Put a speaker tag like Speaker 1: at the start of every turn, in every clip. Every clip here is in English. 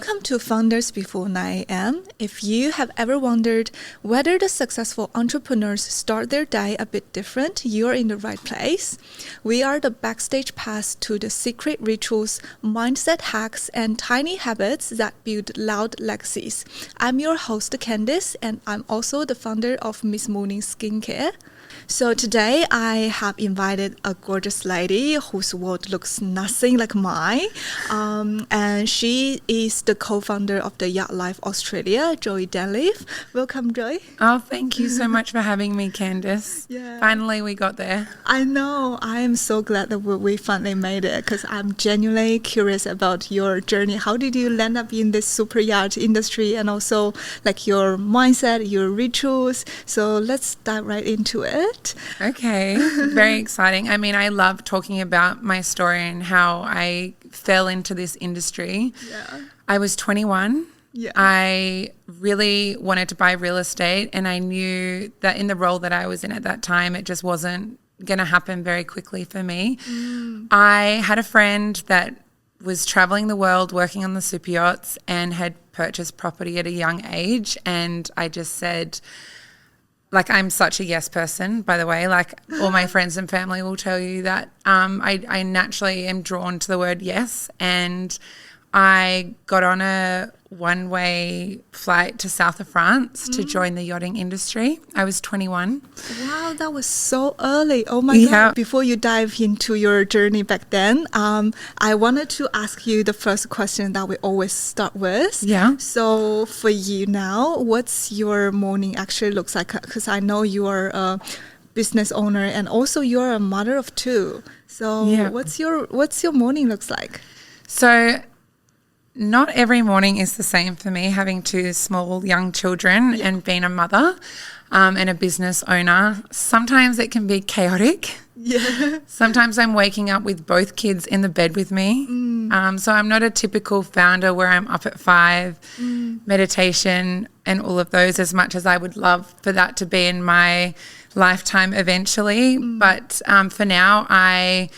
Speaker 1: Welcome to Founders Before 9 a.m. If you have ever wondered whether the successful entrepreneurs start their day a bit different, you're in the right place. We are the backstage pass to the secret rituals, mindset hacks, and tiny habits that build loud legacies. I'm your host, Candice, and I'm also the founder of Miss Morning Skincare. So today I have invited a gorgeous lady whose world looks nothing like mine. And she is the co-founder of the Yacht Life Australia, Joey Dunleavy. Welcome, Joey.
Speaker 2: Oh, thank you so much for having me, Candice.
Speaker 1: Yeah.
Speaker 2: Finally, we got there.
Speaker 1: I know. I am so glad that we finally made it because I'm genuinely curious about your journey. How did you land up in this super yacht industry and also like your mindset, your rituals? So let's dive right into it.
Speaker 2: Okay, very exciting. I mean, I love talking about my story and how I fell into this industry.
Speaker 1: Yeah.
Speaker 2: I was 21.
Speaker 1: Yeah.
Speaker 2: I really wanted to buy real estate, and I knew that in the role that I was in at that time, it just wasn't going to happen very quickly for me. I had a friend that was traveling the world working on the super yachts and had purchased property at a young age, and I just said, like, I'm such a yes person, by the way. Like, all my friends and family will tell you that I naturally am drawn to the word yes. And I got on a one-way flight to south of France to join the yachting industry. I was 21.
Speaker 1: Wow, that was so early. Oh my God. Before you dive into your journey back then, I wanted to ask you the first question that we always start with.
Speaker 2: Yeah.
Speaker 1: So for you now, what's your morning actually looks like? Because I know you are a business owner and also you're a mother of two. So what's your morning looks like?
Speaker 2: So not every morning is the same for me, having two small young children and being a mother and a business owner. Sometimes it can be chaotic.
Speaker 1: Yeah.
Speaker 2: Sometimes I'm waking up with both kids in the bed with me. So I'm not a typical founder where I'm up at 5, meditation and all of those, as much as I would love for that to be in my lifetime eventually. But for now, I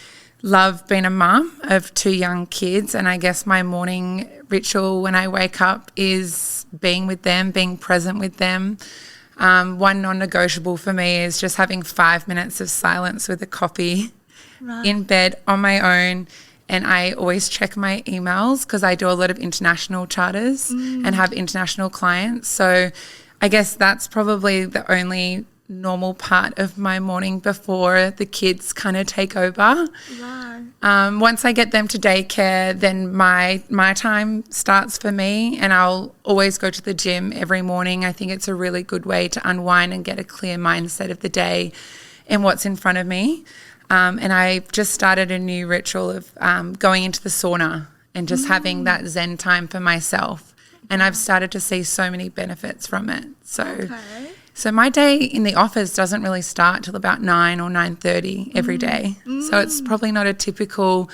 Speaker 2: love being a mum of 2 young kids, and I guess my morning ritual when I wake up is being with them, being present with them. One non-negotiable for me is just having 5 minutes of silence with a coffee in bed on my own, and I always check my emails because I do a lot of international charters and have international clients. So I guess that's probably the only normal part of my morning before the kids kind of take over. Once I get them to daycare, then my time starts for me, and I'll always go to the gym every morning. I think it's a really good way to unwind and get a clear mindset of the day and what's in front of me. And I've just started a new ritual of going into the sauna and just having that Zen time for myself. And I've started to see so many benefits from it. So my day in the office doesn't really start till about 9 or 9:30 every day. So it's probably not a typical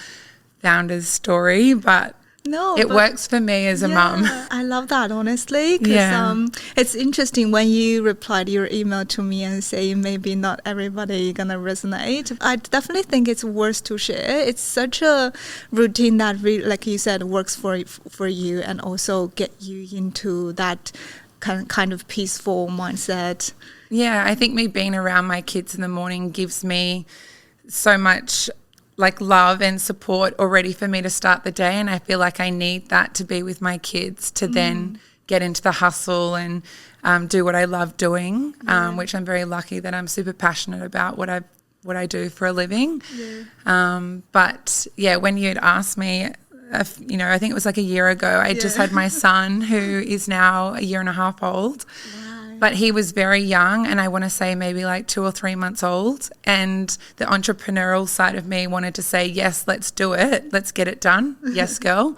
Speaker 2: founder's story, but it works for me as a mum.
Speaker 1: I love that, honestly, because it's interesting when you replied your email to me and say maybe not everybody gonna resonate. I definitely think it's worth to share. It's such a routine that, like you said, works for you and also get you into that kind of peaceful mindset.
Speaker 2: Yeah, I think me being around my kids in the morning gives me so much like love and support already for me to start the day, and I feel like I need that to be with my kids to then get into the hustle and do what I love doing, which I'm very lucky that I'm super passionate about what I do for a living. But yeah, when you'd asked me, I think it was like a year ago, I just had my son who is now a year and a half old. But he was very young, and I want to say maybe like 2 or 3 months old. And the entrepreneurial side of me wanted to say, yes, let's do it. Let's get it done. Yes, girl.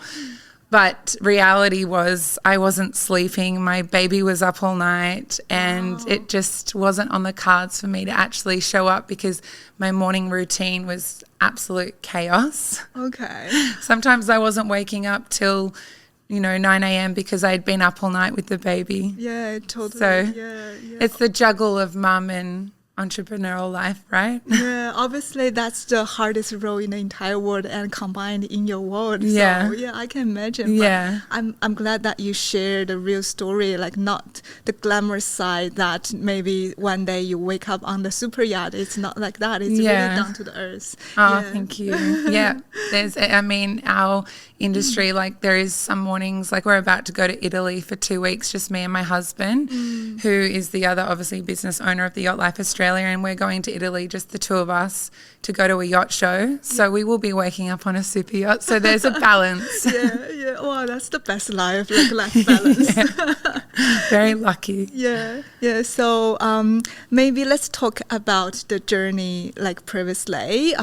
Speaker 2: But reality was I wasn't sleeping. My baby was up all night, and it just wasn't on the cards for me to actually show up because my morning routine was absolute chaos.
Speaker 1: Okay.
Speaker 2: Sometimes I wasn't waking up till 9 a.m. because I'd been up all night with the baby.
Speaker 1: Yeah, totally.
Speaker 2: So it's the juggle of mum and entrepreneurial life, right?
Speaker 1: Yeah, obviously that's the hardest role in the entire world and combined in your world.
Speaker 2: Yeah.
Speaker 1: So yeah, I can imagine.
Speaker 2: Yeah.
Speaker 1: But I'm glad that you share the real story, like not the glamorous side that maybe one day you wake up on the super yacht. It's not like that. It's really down to the earth.
Speaker 2: Oh,
Speaker 1: yeah.
Speaker 2: thank you. Yeah. Our industry, like there is some mornings, like we're about to go to Italy for 2 weeks, just me and my husband, who is the other obviously business owner of the Yacht Life Australia, and we're going to Italy, just the two of us, to go to a yacht show. So we will be waking up on a super yacht. So there's a balance.
Speaker 1: Yeah. Wow, that's the best life, like life balance.
Speaker 2: Very lucky.
Speaker 1: Yeah. So maybe let's talk about the journey like previously.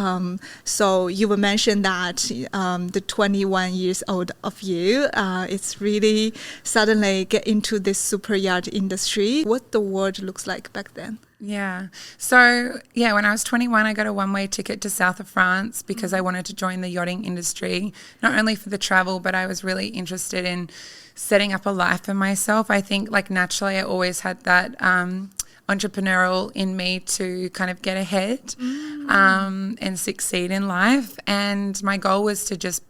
Speaker 1: So you were mentioned that the 21 years old of you, it's really suddenly get into this super yacht industry. What the world looks like back then?
Speaker 2: Yeah. So, when I was 21, I got a one-way ticket to south of France because I wanted to join the yachting industry, not only for the travel, but I was really interested in setting up a life for myself. I think like naturally I always had that entrepreneurial in me to kind of get ahead and succeed in life. And my goal was to just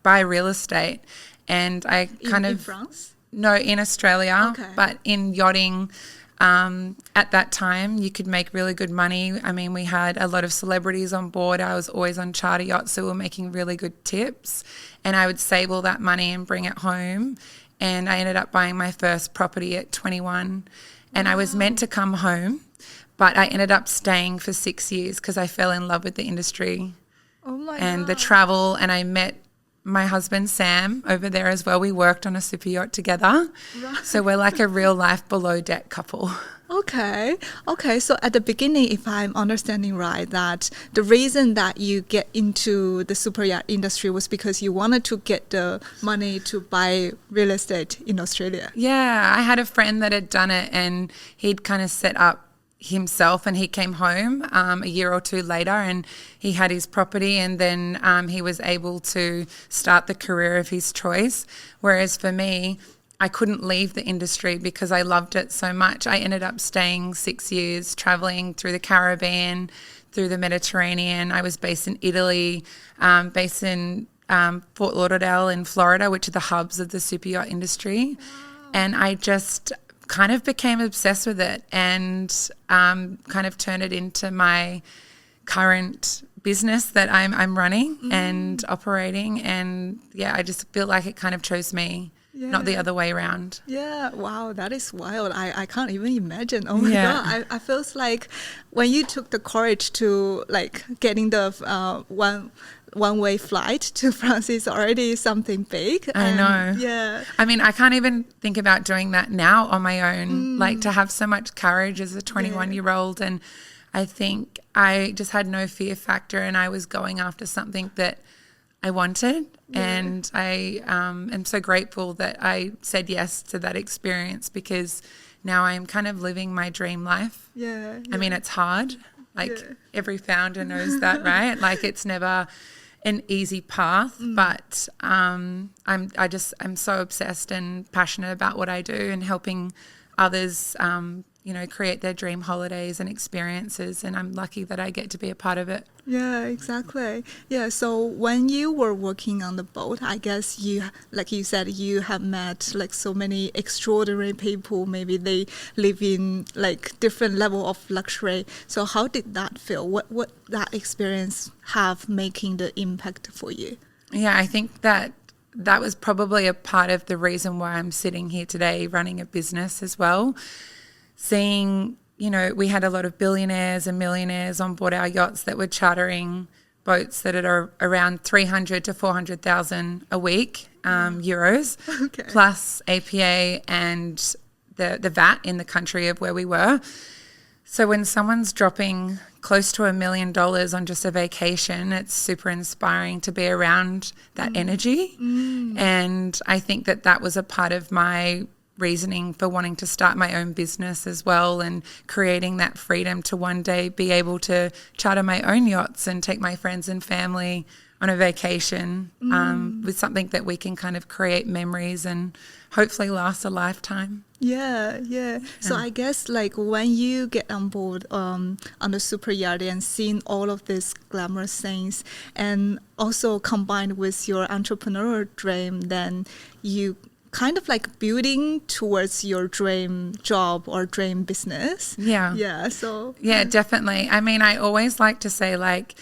Speaker 2: buy real estate. And I
Speaker 1: in France?
Speaker 2: No, in Australia,
Speaker 1: Okay.
Speaker 2: but in yachting. At that time, you could make really good money. I mean, we had a lot of celebrities on board. I was always on charter yachts, so we were making really good tips. And I would save all that money and bring it home. And I ended up buying my first property at 21. And I was meant to come home, but I ended up staying for 6 years because I fell in love with the industry and the travel. And I met my husband, Sam, over there as well. We worked on a super yacht together. Right. So we're like a real life below deck couple.
Speaker 1: Okay. So at the beginning, if I'm understanding right, that the reason that you get into the super yacht industry was because you wanted to get the money to buy real estate in Australia.
Speaker 2: Yeah, I had a friend that had done it and he'd kind of set up himself, and he came home a year or two later and he had his property, and then he was able to start the career of his choice. Whereas for me, I couldn't leave the industry because I loved it so much. I ended up staying 6 years, traveling through the Caribbean, through the Mediterranean. I was based in Italy, based in Fort Lauderdale in Florida, which are the hubs of the super yacht industry. Wow. And I just kind of became obsessed with it and kind of turned it into my current business that I'm running and operating. And I just feel like it kind of chose me, not the other way around.
Speaker 1: Yeah, wow, that is wild. I can't even imagine. Oh my God, I feels like when you took the courage to like getting the one-way flight to France is already something big.
Speaker 2: I know.
Speaker 1: Yeah.
Speaker 2: I mean, I can't even think about doing that now on my own, like to have so much courage as a 21-year-old. And I think I just had no fear factor, and I was going after something that I wanted. Yeah. And I am so grateful that I said yes to that experience, because now I'm kind of living my dream life.
Speaker 1: Yeah.
Speaker 2: I mean, it's hard. Like every founder knows that, right? Like it's never an easy path, but I'm so obsessed and passionate about what I do and helping others, create their dream holidays and experiences. And I'm lucky that I get to be a part of it.
Speaker 1: Yeah, exactly. Yeah. So when you were working on the boat, I guess you, like you said, you have met like so many extraordinary people. Maybe they live in like different level of luxury. So how did that feel? What that experience have making the impact for you?
Speaker 2: Yeah, I think that was probably a part of the reason why I'm sitting here today running a business as well. Seeing, we had a lot of billionaires and millionaires on board our yachts that were chartering boats that are around 300 to 400,000 a week, euros, plus APA and the VAT in the country of where we were. So when someone's dropping close to $1 million on just a vacation, it's super inspiring to be around that energy. And I think that was a part of my reasoning for wanting to start my own business as well, and creating that freedom to one day be able to charter my own yachts and take my friends and family on a vacation with something that we can kind of create memories and hopefully last a lifetime.
Speaker 1: Yeah. So I guess like when you get on board on the super yacht and seeing all of these glamorous things and also combined with your entrepreneurial dream, then you kind of like building towards your dream job or dream business.
Speaker 2: Yeah.
Speaker 1: So
Speaker 2: Definitely. I mean, I always like to say, like,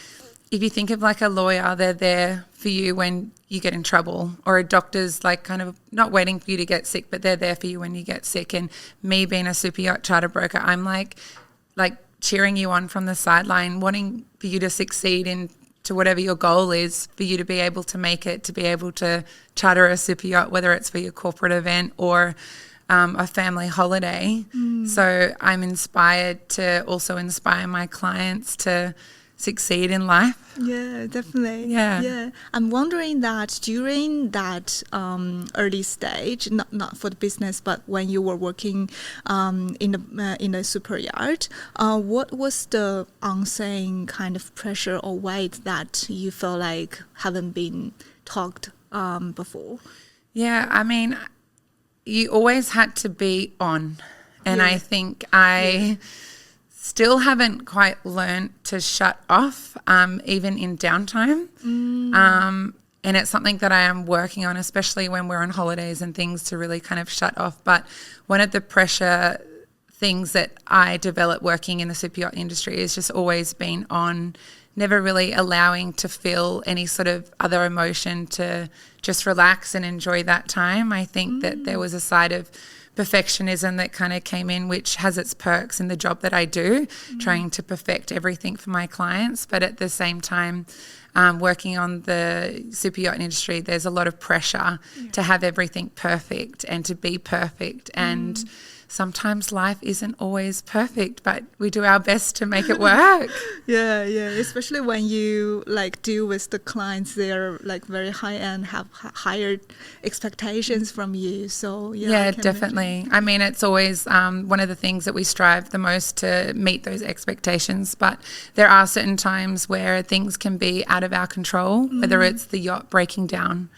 Speaker 2: if you think of like a lawyer, they're there for you when you get in trouble, or a doctor's like kind of not waiting for you to get sick, but they're there for you when you get sick. And me being a super yacht charter broker, I'm like cheering you on from the sideline, wanting for you to succeed in to whatever your goal is, for you to be able to make it, to be able to charter a super yacht, whether it's for your corporate event or a family holiday. So I'm inspired to also inspire my clients to succeed in life.
Speaker 1: Yeah, definitely.
Speaker 2: Yeah.
Speaker 1: I'm wondering that during that early stage, not for the business, but when you were working in a super yacht, what was the unseen kind of pressure or weight that you feel like haven't been talked before?
Speaker 2: Yeah, I mean, you always had to be on, and I think I still haven't quite learned to shut off, even in downtime. And it's something that I am working on, especially when we're on holidays and things, to really kind of shut off. But one of the pressure things that I developed working in the super yacht industry is just always been on, never really allowing to feel any sort of other emotion, to just relax and enjoy that time. I think that there was a side of perfectionism that kind of came in, which has its perks in the job that I do, trying to perfect everything for my clients. But at the same time, working on the super yacht industry, there's a lot of pressure to have everything perfect and to be perfect. And sometimes life isn't always perfect, but we do our best to make it work.
Speaker 1: Yeah. Especially when you like deal with the clients, they're like very high end, have higher expectations from you. So
Speaker 2: yeah, definitely. Imagine. I mean, it's always one of the things that we strive the most to meet those expectations. But there are certain times where things can be out of our control, whether it's the yacht breaking down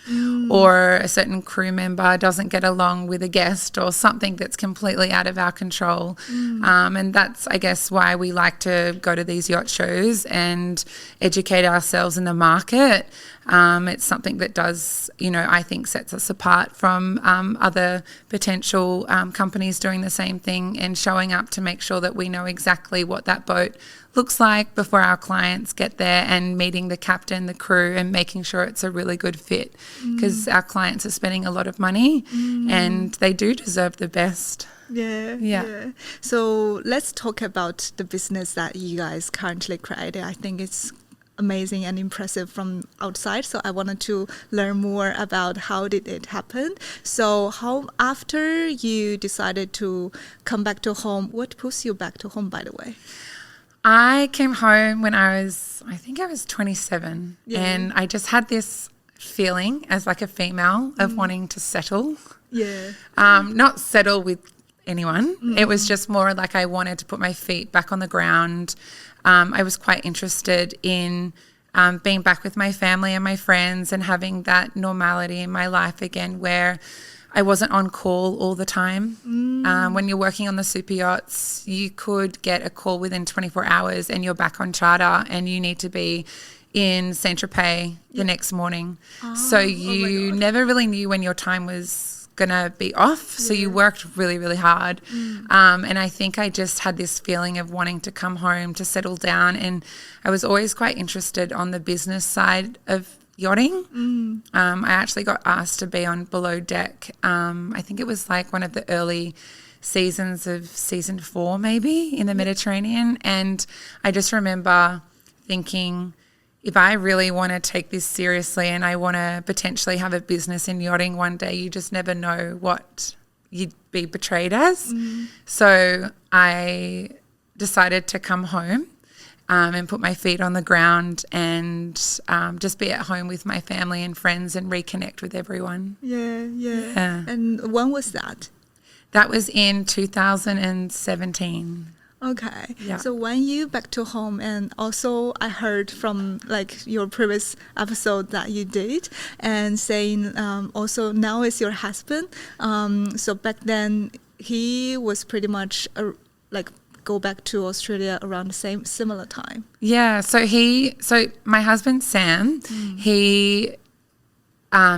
Speaker 2: or a certain crew member doesn't get along with a guest or something that's completely out of our control. And that's, I guess, why we like to go to these yacht shows and educate ourselves in the market. It's something that does, I think sets us apart from other potential companies doing the same thing, and showing up to make sure that we know exactly what that boat looks like before our clients get there, and meeting the captain, the crew, and making sure it's a really good fit, because our clients are spending a lot of money and they do deserve the best.
Speaker 1: Yeah. So let's talk about the business that you guys currently created. I think it's amazing and impressive from outside. So I wanted to learn more about how did it happen. So how, after you decided to come back to home, what pushed you back to home, by the way?
Speaker 2: I came home when I think I was 27, and I just had this feeling as like a female of wanting to settle. Not settle with anyone. It was just more like I wanted to put my feet back on the ground. I was quite interested in being back with my family and my friends and having that normality in my life again, where I wasn't on call all the time. When you're working on the super yachts, you could get a call within 24 hours and you're back on charter, and you need to be in Saint-Tropez the next morning. So you never really knew when your time was going to be off. So you worked really, really hard. And I think I just had this feeling of wanting to come home, to settle down. And I was always quite interested on the business side of yachting. I actually got asked to be on below deck. I think it was like one of the early seasons of season 4 maybe in the Mediterranean. And I just remember thinking, if I really want to take this seriously and I want to potentially have a business in yachting one day, you just never know what you'd be portrayed as. So I decided to come home and put my feet on the ground and just be at home with my family and friends and reconnect with everyone.
Speaker 1: Yeah. And when was that?
Speaker 2: That was in 2017.
Speaker 1: Okay.
Speaker 2: Yeah.
Speaker 1: So when you back to home, and also I heard from like your previous episode that you did, and saying also now is your husband. So back then he was pretty much like go back to Australia around the similar time.
Speaker 2: Yeah. So my husband Sam,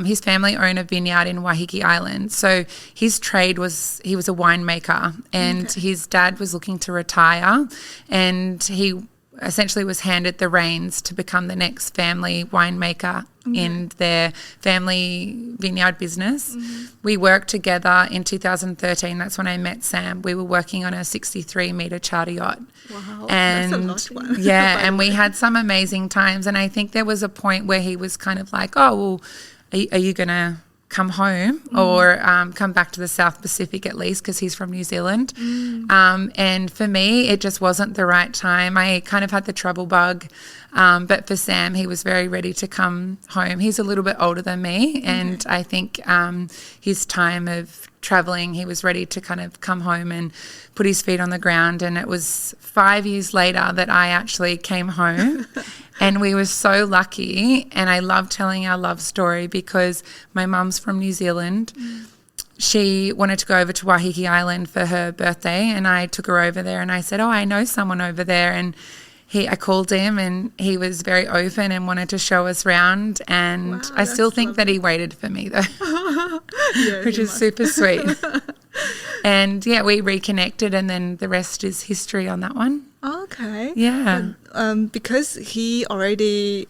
Speaker 2: his family own a vineyard in Waiheke Island. So his trade was he was a winemaker, and his dad was looking to retire, and he essentially was handed the reins to become the next family winemaker in their family vineyard business. We worked together in 2013. That's when I met Sam. We were working on a 63-metre charter yacht.
Speaker 1: Wow,
Speaker 2: and
Speaker 1: that's a large one.
Speaker 2: Yeah, and we had some amazing times. And I think there was a point where he was kind of like, oh, well, are you going to come home or come back to the South Pacific at least, because he's from New Zealand. And for me, it just wasn't the right time. I kind of had the trouble bug. But for Sam, he was very ready to come home. He's a little bit older than me, and I think his time of travelling, he was ready to kind of come home and put his feet on the ground. And it was 5 years later that I actually came home. And we were so lucky, and I love telling our love story because my mum's from New Zealand. She wanted to go over to Waiheke Island for her birthday, and I took her over there, and I said, oh, I know someone over there. And I called him, and he was very open and wanted to show us around. And
Speaker 1: Wow,
Speaker 2: I still think
Speaker 1: lovely.
Speaker 2: that he waited for me though,
Speaker 1: Yeah,
Speaker 2: which
Speaker 1: he
Speaker 2: is
Speaker 1: must.
Speaker 2: super sweet. And yeah, we reconnected, and then the rest is history on that one.
Speaker 1: Okay.
Speaker 2: Yeah.
Speaker 1: Because he already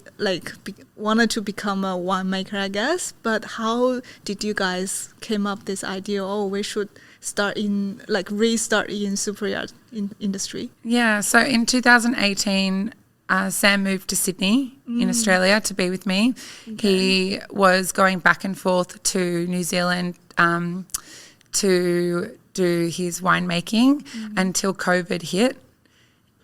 Speaker 1: wanted to become a winemaker, I guess. But how did you guys came up this idea? Oh, we should restart in superyacht industry.
Speaker 2: Yeah. So in 2018, Sam moved to Sydney in Australia to be with me. He was going back and forth to New Zealand to do his winemaking until COVID hit.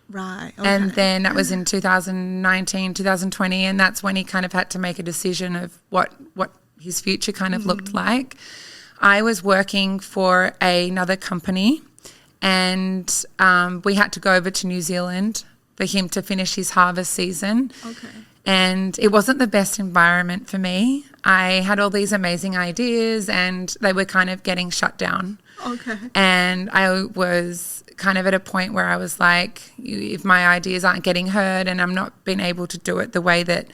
Speaker 1: Right. Okay.
Speaker 2: And then that was in 2019, 2020, and that's when he kind of had to make a decision of what his future kind of looked like. I was working for another company, and we had to go over to New Zealand for him to finish his harvest season.
Speaker 1: Okay.
Speaker 2: And it wasn't the best environment for me. I had all these amazing ideas, and they were kind of getting shut down.
Speaker 1: Okay.
Speaker 2: And I was kind of at a point where I was like, if my ideas aren't getting heard and I'm not being able to do it the way that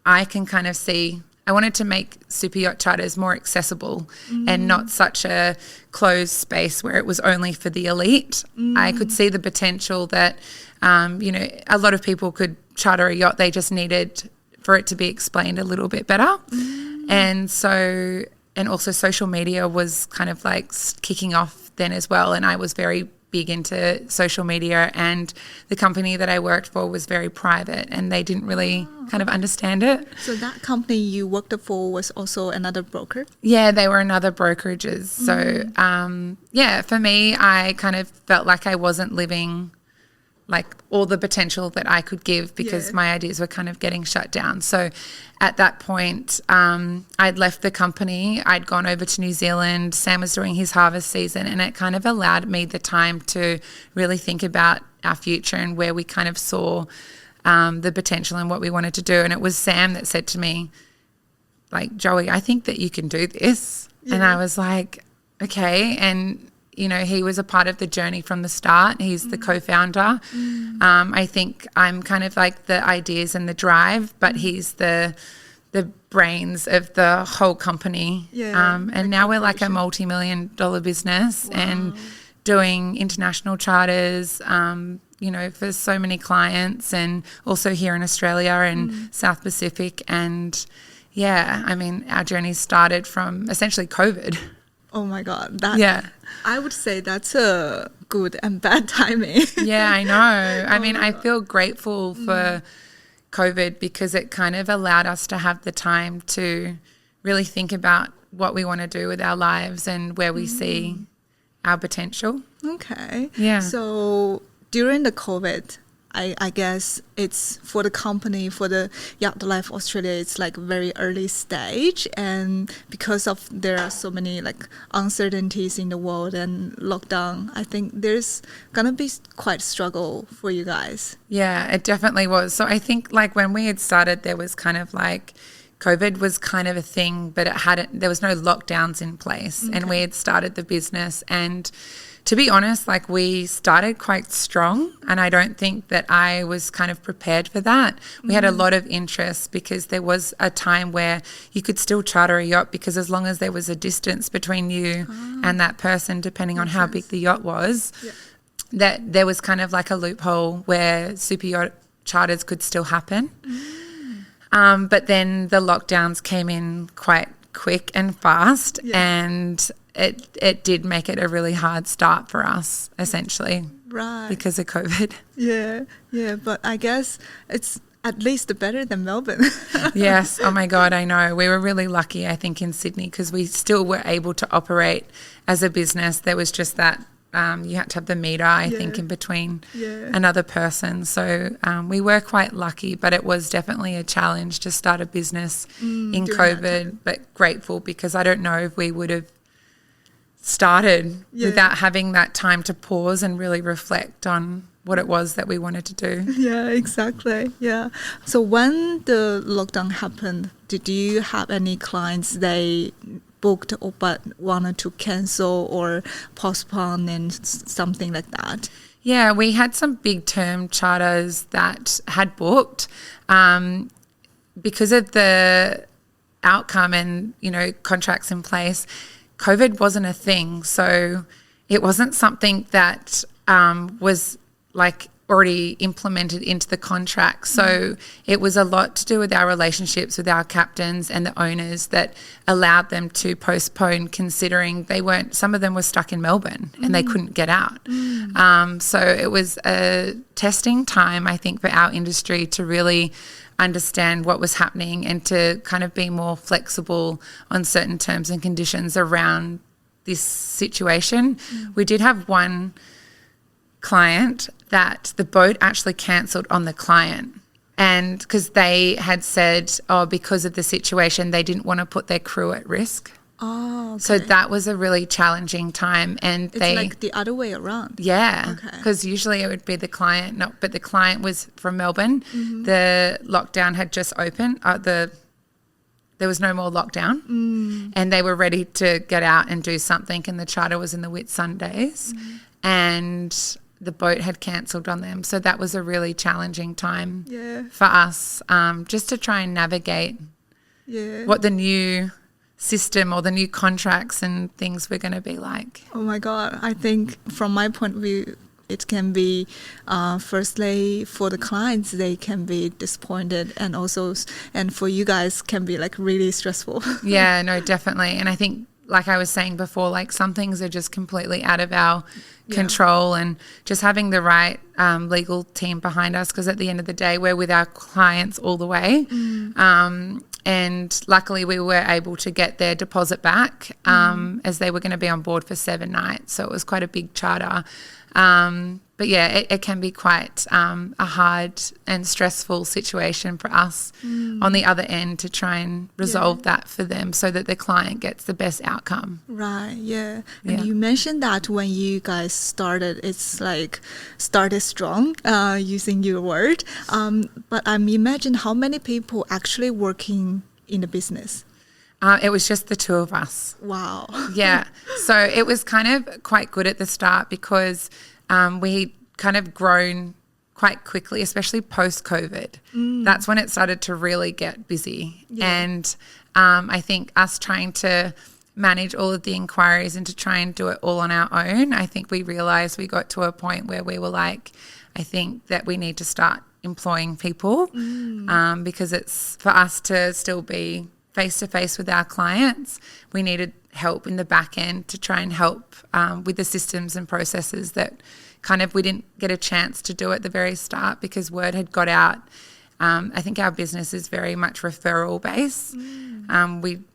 Speaker 2: I can kind of see, I wanted to make super yacht charters more accessible and not such a closed space where it was only for the elite. I could see the potential that, a lot of people could charter a yacht. They just needed for it to be explained a little bit better. And also social media was kind of like kicking off then as well. And I was very big into social media, and the company that I worked for was very private, and they didn't really kind of understand it.
Speaker 1: So that company you worked for was also another broker?
Speaker 2: Yeah, they were another brokerages. So, for me, I kind of felt like I wasn't living like all the potential that I could give because my ideas were kind of getting shut down. So at that point, I'd left the company. I'd gone over to New Zealand. Sam was doing his harvest season, and it kind of allowed me the time to really think about our future and where we kind of saw the potential and what we wanted to do. And it was Sam that said to me, like, Joey, I think that you can do this. Yeah. And I was like, okay. And he was a part of the journey from the start. He's the co-founder. I think I'm kind of like the ideas and the drive, but he's the brains of the whole company.
Speaker 1: Yeah,
Speaker 2: and now we're like a multi-million-dollar business and doing international charters, for so many clients, and also here in Australia and South Pacific. And our journey started from essentially COVID.
Speaker 1: Oh my God. I would say that's a good and bad timing.
Speaker 2: Yeah, I know. I feel grateful for COVID because it kind of allowed us to have the time to really think about what we want to do with our lives and where we see our potential.
Speaker 1: Okay.
Speaker 2: Yeah.
Speaker 1: So during the COVID, I guess it's for the company, for the Yacht Life Australia, it's like very early stage, and because of there are so many like uncertainties in the world and lockdown, I think there's gonna be quite struggle for you guys.
Speaker 2: Yeah, it definitely was. So I think like when we had started, there was kind of like COVID was kind of a thing, but there was no lockdowns in place. And we had started the business, and to be honest, like we started quite strong, and I don't think that I was kind of prepared for that. We had a lot of interest because there was a time where you could still charter a yacht, because as long as there was a distance between you and that person, depending on how big the yacht was, that there was kind of like a loophole where super yacht charters could still happen. But then the lockdowns came in quite quick and fast, and it did make it a really hard start for us, essentially,
Speaker 1: Right.
Speaker 2: because of COVID.
Speaker 1: Yeah, but I guess it's at least better than Melbourne.
Speaker 2: Yes. Oh my God, I know. We were really lucky, I think, in Sydney, because we still were able to operate as a business. There was just that you had to have the meter, I think, in between another person. So we were quite lucky, but it was definitely a challenge to start a business in COVID, but grateful, because I don't know if we would have started without having that time to pause and really reflect on what it was that we wanted to do.
Speaker 1: Yeah, exactly. Yeah. So when the lockdown happened, did you have any clients they booked or but wanted to cancel or postpone and something like that?
Speaker 2: Yeah, we had some big term charters that had booked because of the outcome and, contracts in place. COVID wasn't a thing, so it wasn't something that was like already implemented into the contract. So it was a lot to do with our relationships with our captains and the owners that allowed them to postpone, considering some of them were stuck in Melbourne and they couldn't get out. So it was a testing time, I think, for our industry to really understand what was happening and to kind of be more flexible on certain terms and conditions around this situation. We did have one client that the boat actually cancelled on the client, and because they had said, because of the situation, they didn't want to put their crew at risk.
Speaker 1: Oh, okay.
Speaker 2: So that was a really challenging time, and
Speaker 1: it's like the other way around.
Speaker 2: Yeah,
Speaker 1: Okay.
Speaker 2: because usually it would be the client, but the client was from Melbourne. The lockdown had just opened. There was no more lockdown, and they were ready to get out and do something, and the charter was in the Whitsundays, and the boat had cancelled on them. So that was a really challenging time for us, just to try and navigate what the new system or the new contracts and things were going to be like.
Speaker 1: Oh my God. I think from my point of view, it can be, firstly, for the clients, they can be disappointed, and also, and for you guys can be like really stressful.
Speaker 2: Yeah, no, definitely. And I think, like I was saying before, like some things are just completely out of our control, and just having the right legal team behind us, because at the end of the day, we're with our clients all the way. And luckily we were able to get their deposit back as they were going to be on board for 7 nights. So it was quite a big charter. But yeah, it can be quite a hard and stressful situation for us on the other end to try and resolve that for them so that the client gets the best outcome.
Speaker 1: Right, yeah. And you mentioned that when you guys started, it's like started strong, using your word. But I imagine how many people actually working in the business?
Speaker 2: It was just the two of us.
Speaker 1: Wow.
Speaker 2: Yeah. So it was kind of quite good at the start because we kind of grown quite quickly, especially post-COVID. That's when it started to really get busy. And I think us trying to manage all of the inquiries and to try and do it all on our own, I think we realised we got to a point where we were like, I think that we need to start employing people because it's for us to still be face-to-face with our clients. We needed help in the back end to try and help with the systems and processes that kind of we didn't get a chance to do at the very start because word had got out. I think our business is very much referral based.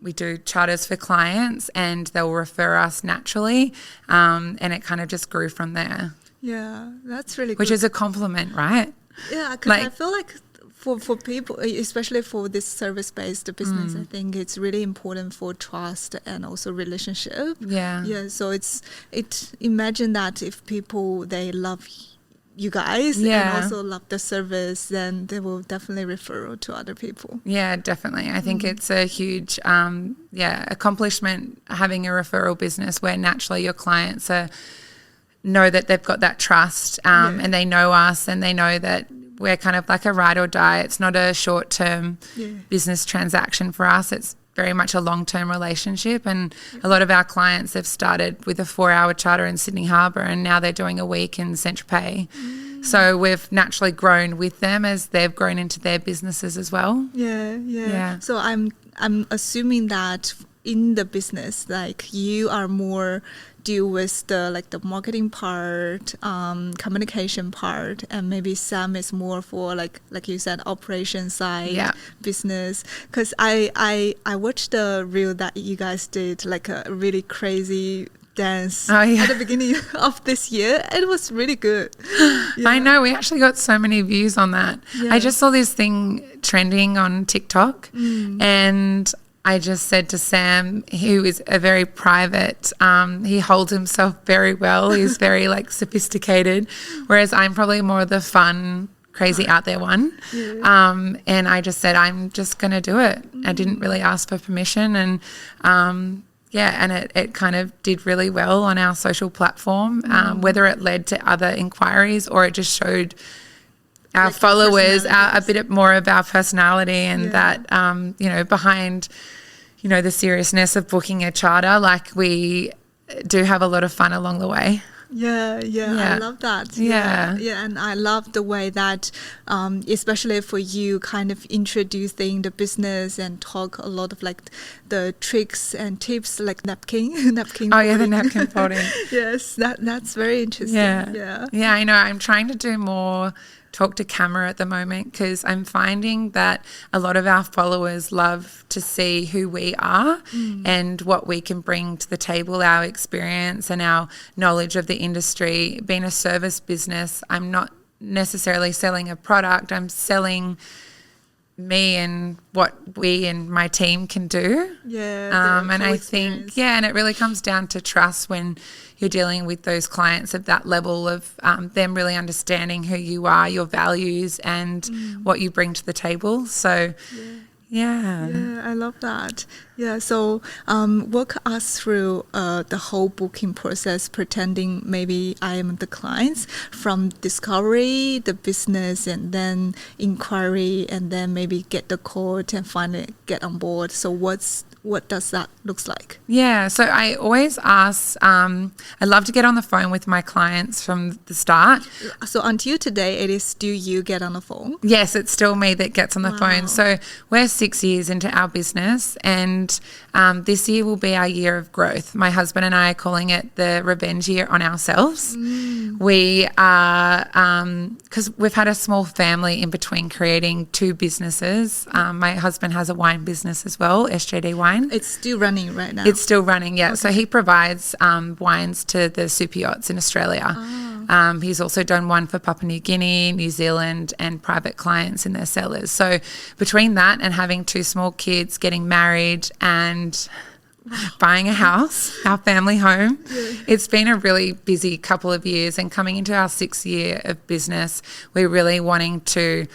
Speaker 2: We do charters for clients and they'll refer us naturally, and it kind of just grew from there.
Speaker 1: Yeah, that's really
Speaker 2: Which
Speaker 1: good.
Speaker 2: is a compliment, right?
Speaker 1: Yeah, because I feel like for people, especially for this service-based business, I think it's really important for trust and also relationship. Yeah. So imagine that if people, they love you guys and also love the service, then they will definitely refer to other people.
Speaker 2: Yeah, definitely. I think it's a huge accomplishment having a referral business where naturally your clients know that they've got that trust and they know us and they know that we're kind of like a ride or die. It's not a short-term business transaction for us. It's very much a long-term relationship, and a lot of our clients have started with a 4-hour charter in Sydney Harbour and now they're doing a week in Saint-Tropez. So we've naturally grown with them as they've grown into their businesses as well.
Speaker 1: Yeah. So I'm assuming that in the business, like you are more deal with the marketing part, communication part, and maybe Sam is more for like you said, operation side business. Because I watched the reel that you guys did, like a really crazy dance at the beginning of this year. It was really good.
Speaker 2: I know, we actually got so many views on that. I just saw this thing trending on TikTok and I just said to Sam, who is a very private, he holds himself very well. He's very like sophisticated, whereas I'm probably more the fun, crazy out there one. And I just said, I'm just going to do it. I didn't really ask for permission. And and it kind of did really well on our social platform, whether it led to other inquiries or it just showed our like followers a bit more of our personality and that, behind, the seriousness of booking a charter, like we do have a lot of fun along the way.
Speaker 1: Yeah, I love that. Yeah, and I love the way that, especially for you, kind of introducing the business and talk a lot of like the tricks and tips, like napkin.
Speaker 2: Oh yeah, the napkin folding.
Speaker 1: Yes, that's very interesting.
Speaker 2: Yeah, I know. I'm trying to do more talk to camera at the moment because I'm finding that a lot of our followers love to see who we are and what we can bring to the table, our experience and our knowledge of the industry. Being a service business, I'm not necessarily selling a product, I'm selling me and what we and my team can do. And I think and it really comes down to trust when you're dealing with those clients of that level of them really understanding who you are, your values and what you bring to the table. So I love that. So walk us through the whole booking process, pretending maybe I am the clients, from discovery, the business, and then inquiry, and then maybe get the quote and finally get on board. So what does that looks like? So I always ask, I love to get on the phone with my clients from the start. So until today, it is still you get on the phone? Yes, it's still me that gets on the phone. So we're 6 years into our business and this year will be our year of growth. My husband and I are calling it the revenge year on ourselves. We are, because we've had a small family in between creating 2 businesses. My husband has a wine business as well, SJD Wine. It's still running right now? It's still running, Okay. So he provides wines to the superyachts in Australia. He's also done one for Papua New Guinea, New Zealand and private clients in their cellars. So between that and having 2 small kids, getting married and buying a house, our family home, it's been a really busy couple of years, and coming into our 6th year of business, we're really wanting to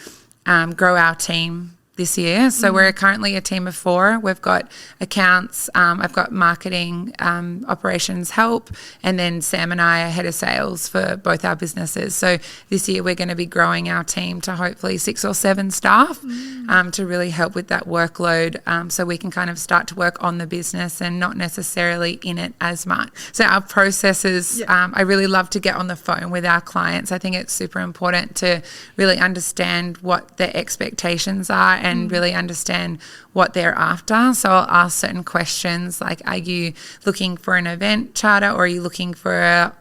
Speaker 2: grow our team this year. So we're currently a team of 4. We've got accounts, I've got marketing, operations help, and then Sam and I are head of sales for both our businesses. So this year we're going to be growing our team to hopefully 6 or 7 staff to really help with that workload, so we can kind of start to work on the business and not necessarily in it as much. So our processes, I really love to get on the phone with our clients. I think it's super important to really understand what their expectations are and really understand what they're after. So I'll ask certain questions like, are you looking for an event charter or are you looking for a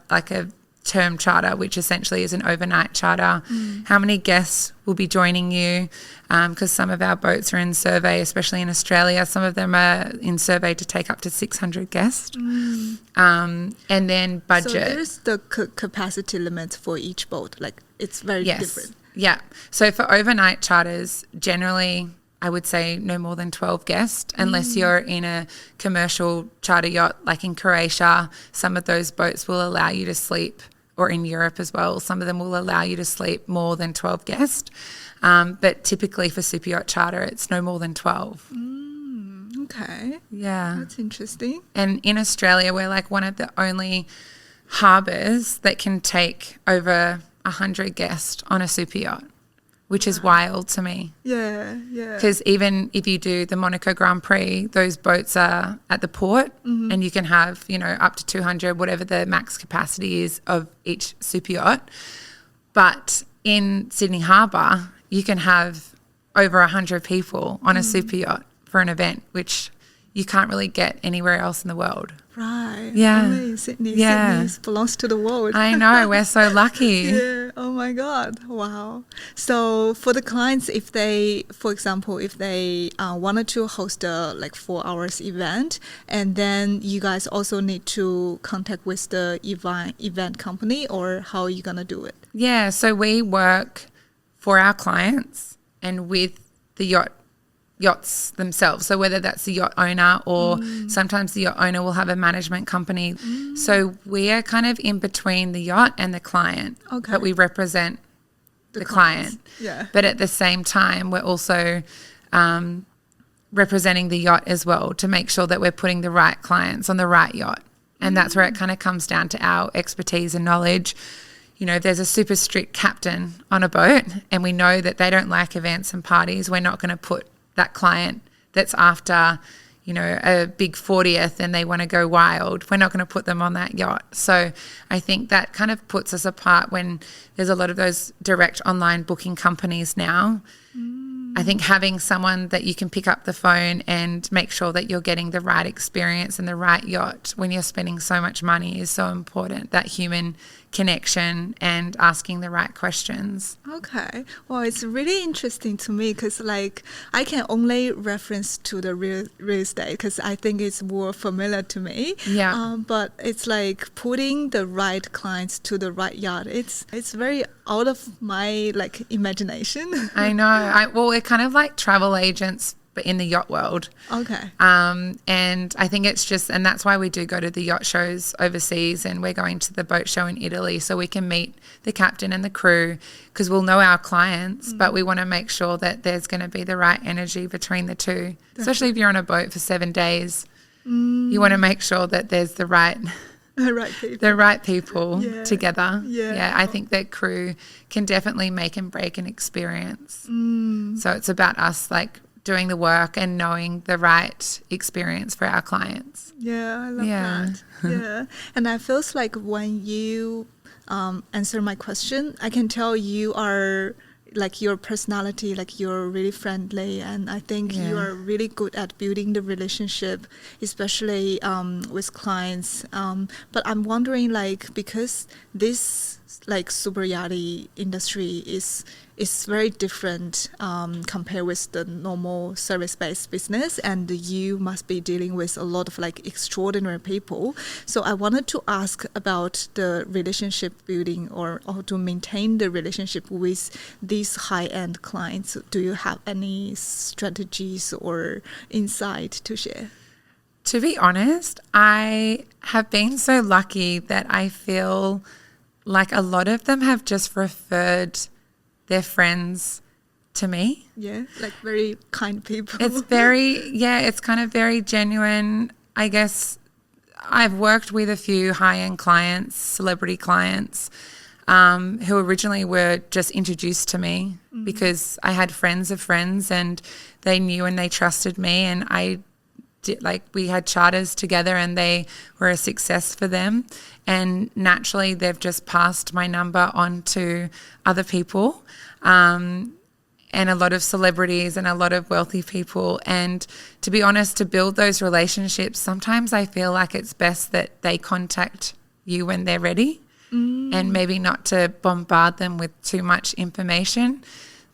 Speaker 2: term charter, which essentially is an overnight charter? How many guests will be joining you? Because some of our boats are in survey, especially in Australia. Some of them are in survey to take up to 600 guests. And then budget. So there's the capacity limit for each boat. Like it's very different. Yeah. So for overnight charters, generally I would say no more than 12 guests unless you're in a commercial charter yacht like in Croatia. Some of those boats will allow you to sleep, or in Europe as well, some of them will allow you to sleep more than 12 guests. But typically for super yacht charter, it's no more than 12.
Speaker 1: Okay.
Speaker 2: Yeah.
Speaker 1: That's interesting.
Speaker 2: And in Australia, we're like one of the only harbours that can take over 100 guests on a super yacht, which is wild to me.
Speaker 1: Yeah.
Speaker 2: Because even if you do the Monaco Grand Prix, those boats are at the port and you can have, up to 200, whatever the max capacity is of each super yacht. But in Sydney Harbour, you can have over 100 people on a super yacht for an event, which you can't really get anywhere else in the world.
Speaker 1: Right.
Speaker 2: Yeah.
Speaker 1: Only Sydney.
Speaker 2: Yeah.
Speaker 1: Sydney belongs to the world.
Speaker 2: I know. We're so lucky.
Speaker 1: Yeah. Oh my God. Wow. So for the clients, if they, for example, if they wanted to host a 4 hours event, and then you guys also need to contact with the event company, or how are you going to do it?
Speaker 2: Yeah. So we work for our clients and with the yachts themselves. So whether that's the yacht owner or sometimes the yacht owner will have a management company. So we are kind of in between the yacht and the client, but we represent the client.
Speaker 1: Yeah.
Speaker 2: But at the same time, we're also representing the yacht as well to make sure that we're putting the right clients on the right yacht. And that's where it kind of comes down to our expertise and knowledge. If there's a super strict captain on a boat and we know that they don't like events and parties, we're not going to put that client that's after, a big 40th and they want to go wild. We're not going to put them on that yacht. So I think that kind of puts us apart when there's a lot of those direct online booking companies now. I think having someone that you can pick up the phone and make sure that you're getting the right experience and the right yacht when you're spending so much money is so important, that human connection and asking the right questions.
Speaker 1: Okay. Well, it's really interesting to me because I can only reference to the real estate because I think it's more familiar to me.
Speaker 2: Yeah.
Speaker 1: But it's like putting the right clients to the right yacht. It's very out of my imagination.
Speaker 2: I know. We're kind of like travel agents, but in the yacht world.
Speaker 1: Okay.
Speaker 2: And I think it's just, and that's why we do go to the yacht shows overseas, and we're going to the boat show in Italy so we can meet the captain and the crew, because we'll know our clients, but we want to make sure that there's going to be the right energy between the two. Especially if you're on a boat for 7 days, you want to make sure that there's the right people together. Yeah. I think that crew can definitely make and break an experience. So it's about us doing the work and knowing the right experience for our clients.
Speaker 1: Yeah, I love that. Yeah. And I feels like when you answer my question, I can tell you are your personality, you're really friendly, and I think you are really good at building the relationship, especially with clients. But I'm wondering, because this super yachty industry is very different compared with the normal service-based business, and you must be dealing with a lot of extraordinary people. So I wanted to ask about the relationship building or to maintain the relationship with these high-end clients. Do you have any strategies or insight to share?
Speaker 2: To be honest, I have been so lucky that I feel like a lot of them have just referred their friends to me.
Speaker 1: Yeah, very kind people.
Speaker 2: It's it's kind of very genuine. I guess I've worked with a few high-end clients, celebrity clients, who originally were just introduced to me because I had friends of friends and they knew and they trusted me, and we had charters together and they were a success for them, and naturally they've just passed my number on to other people, and a lot of celebrities and a lot of wealthy people. And to be honest, to build those relationships, sometimes I feel like it's best that they contact you when they're ready, and maybe not to bombard them with too much information.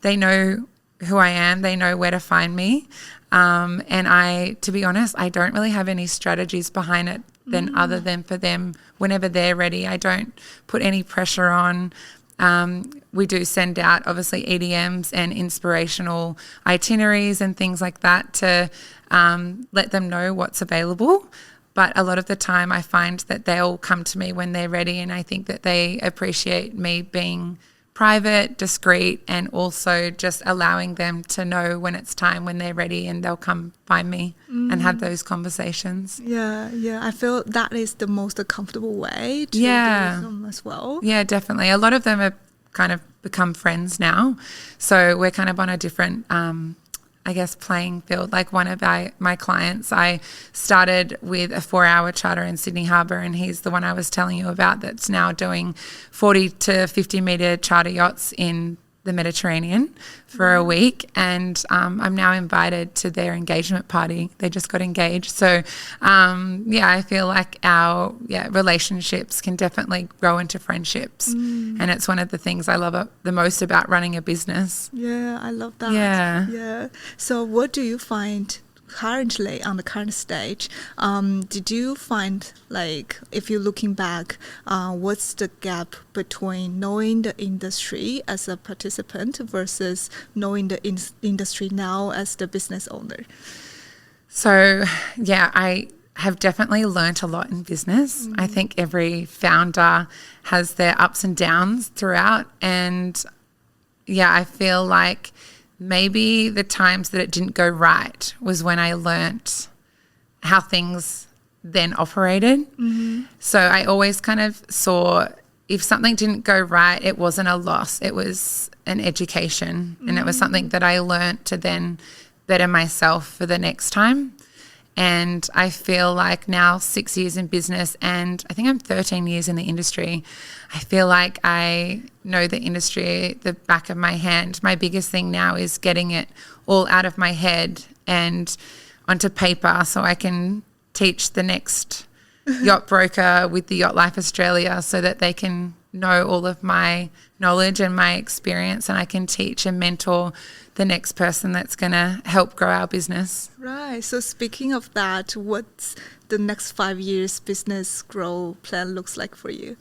Speaker 2: They know who I am, they know where to find me. And to be honest, I don't really have any strategies behind it other than for them whenever they're ready. I don't put any pressure on. we do send out obviously EDMs and inspirational itineraries and things like that to let them know what's available. But a lot of the time I find that they'll come to me when they're ready, and I think that they appreciate me being private, discreet, and also just allowing them to know when it's time, when they're ready, and they'll come find me and have those conversations.
Speaker 1: Yeah, I feel that is the most comfortable way to deal with them as well.
Speaker 2: Yeah, definitely. A lot of them have kind of become friends now. So we're kind of on a different playing field. Like one of my clients, I started with a 4-hour charter in Sydney Harbour, and he's the one I was telling you about that's now doing 40 to 50 metre charter yachts in the Mediterranean for a week. And I'm now invited to their engagement party. They just got engaged. So, I feel like our relationships can definitely grow into friendships. And it's one of the things I love the most about running a business.
Speaker 1: Yeah, I love that.
Speaker 2: Yeah.
Speaker 1: So what do you find currently on the current stage? Did you find, like, if you're looking back, what's the gap between knowing the industry as a participant versus knowing the industry now as the business owner?
Speaker 2: So, I have definitely learnt a lot in business. I think every founder has their ups and downs throughout. And, I feel like maybe the times that it didn't go right was when I learnt how things then operated. So I always kind of saw if something didn't go right, it wasn't a loss. It was an education, and it was something that I learnt to then better myself for the next time. And I feel like now 6 years in business, and I think I'm 13 years in the industry, I feel like I know the industry the back of my hand. My biggest thing now is getting it all out of my head and onto paper so I can teach the next yacht broker with the Yacht Life Australia so that they can know all of my knowledge and my experience, and I can teach and mentor the next person that's going to help grow our business.
Speaker 1: Right. So speaking of that, what's the next 5 years business growth plan looks like for you?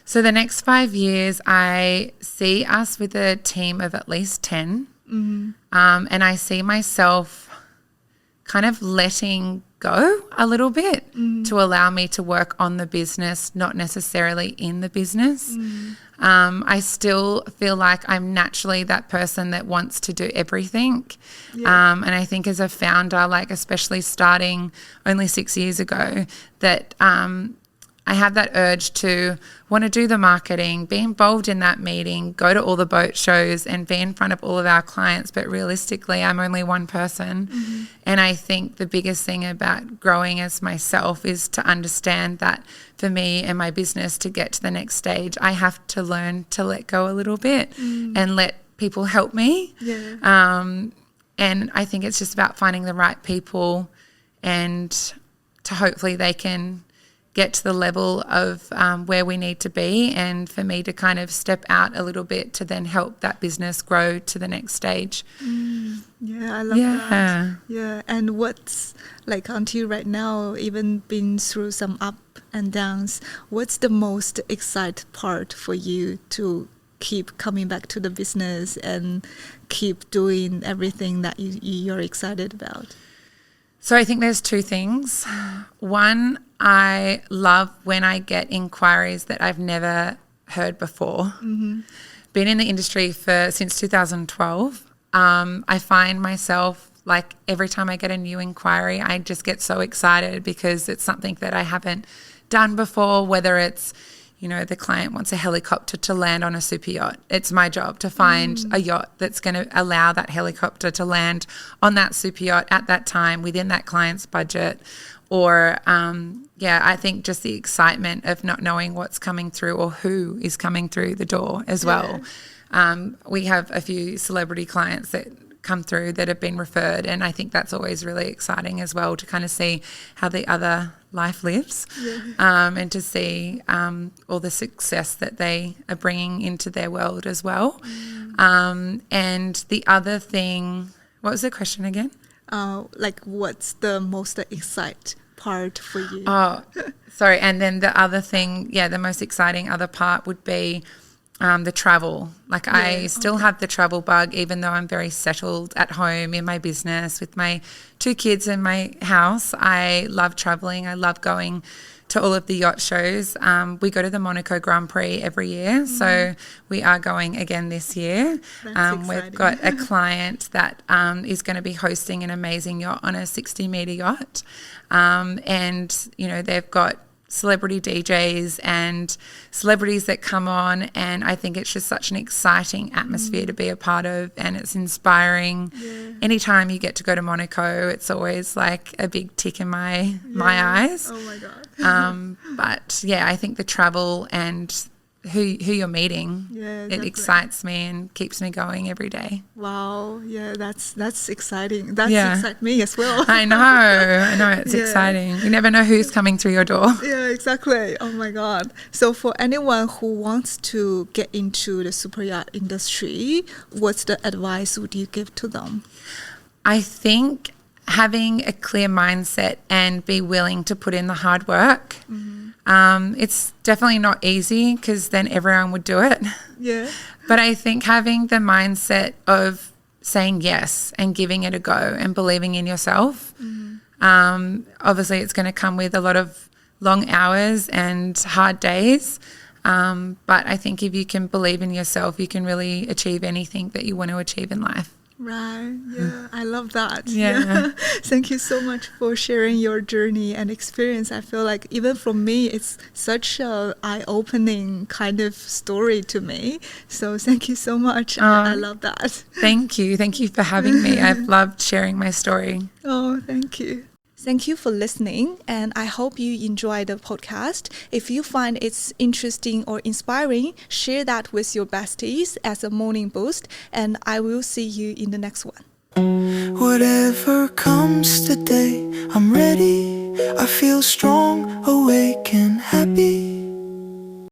Speaker 2: So the next 5 years, I see us with a team of at least 10. And I see myself kind of letting go a little bit to allow me to work on the business, not necessarily in the business. I still feel like I'm naturally that person that wants to do everything. And I think as a founder, like especially starting only 6 years ago, that I have that urge to want to do the marketing, be involved in that meeting, go to all the boat shows and be in front of all of our clients. But realistically, I'm only one person. And I think the biggest thing about growing as myself is to understand that for me and my business to get to the next stage, I have to learn to let go a little bit and let people help me. And I think it's just about finding the right people, and to hopefully they can get to the level of where we need to be, and for me to kind of step out a little bit to then help that business grow to the next stage.
Speaker 1: I love that. And what's, like, until right now, even been through some up and downs, what's the most exciting part for you to keep coming back to the business and keep doing everything that you're excited about?
Speaker 2: So I think there's two things. One, I love when I get inquiries that I've never heard before. Been in the industry since 2012. I find myself, like, every time I get a new inquiry, I just get so excited because it's something that I haven't done before, whether it's, the client wants a helicopter to land on a super yacht. It's my job to find a yacht that's going to allow that helicopter to land on that super yacht at that time within that client's budget. Or, I think just the excitement of not knowing what's coming through or who is coming through the door as well. We have a few celebrity clients that come through that have been referred, and I think that's always really exciting as well, to kind of see how the other life lives, and to see all the success that they are bringing into their world as well. And the other thing, what was the question again?
Speaker 1: Like, what's the most exciting part for you?
Speaker 2: Oh, sorry. And then the other thing, the most exciting other part would be the travel. Like I still have the travel bug, even though I'm very settled at home in my business with my 2 kids in my house. I love traveling. I love going to all of the yacht shows. We go to the Monaco Grand Prix every year, so we are going again this year. We've got a client that is going to be hosting an amazing yacht on a 60-metre yacht, and, you know, they've got celebrity DJs and celebrities that come on, and I think it's just such an exciting atmosphere to be a part of, and it's inspiring. Anytime you get to go to Monaco, it's always like a big tick in my eyes.
Speaker 1: Oh my God.
Speaker 2: But yeah, I think the travel and who you're meeting, it excites me and keeps me going every day.
Speaker 1: Wow, that's exciting. That excites me as well.
Speaker 2: I know, it's exciting. You never know who's coming through your door.
Speaker 1: Yeah, exactly. Oh my God. So for anyone who wants to get into the super yacht industry, what's the advice would you give to them?
Speaker 2: I think having a clear mindset and be willing to put in the hard work. It's definitely not easy, because then everyone would do it.
Speaker 1: Yeah.
Speaker 2: But I think having the mindset of saying yes and giving it a go and believing in yourself. Obviously it's going to come with a lot of long hours and hard days. But I think if you can believe in yourself, you can really achieve anything that you want to achieve in life.
Speaker 1: Right. Yeah. I love that.
Speaker 2: Yeah.
Speaker 1: Thank you so much for sharing your journey and experience. I feel like even for me, it's such a eye-opening kind of story to me. So thank you so much. I love that.
Speaker 2: Thank you. Thank you for having me. I've loved sharing my story.
Speaker 1: Oh, thank you. Thank you for listening, and I hope you enjoy the podcast. If you find it's interesting or inspiring, share that with your besties as a morning boost, and I will see you in the next one.
Speaker 3: Whatever comes today, I'm ready. I feel strong, awake and happy.